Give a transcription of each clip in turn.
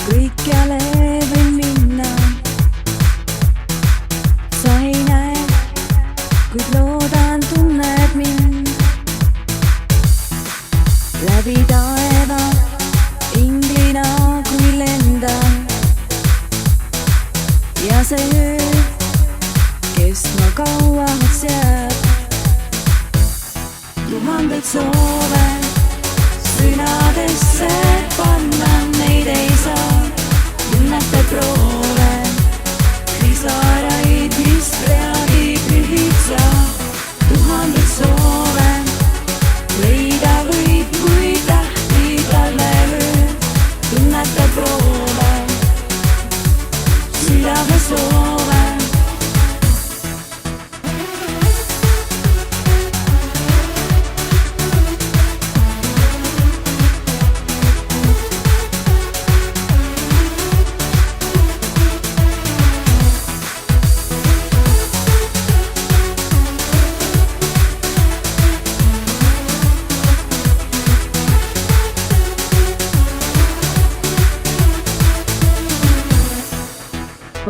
kõikjale võin minna, sa ei näe, kuid loodan, tunned mind. Läbi taeva inglina kui lendan ja see öö kestma kauaks jääb. Tuhandeid soove sõnadesse panna, neid ei saa, tunnete proove, pisaraid, mis peagi pühitsa. Tuhandeid soove leida võib, kui tähti talveöö, tunnete proove, südame soove.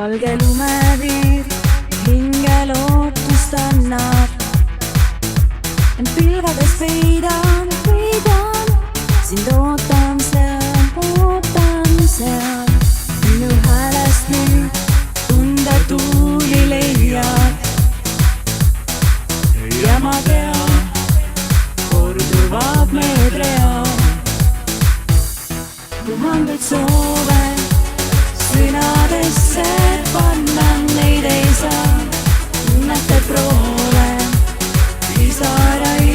Valge lumeviir hinge lootust annab, ent pilvades peidan, sind ootan seal. Minu häälest nüüd tunde tuuli leiab ja ma tean, korduvad need read. Tuhandeid soove sõnadesse panna, neid ei saa, tunnete proove, pisaraid.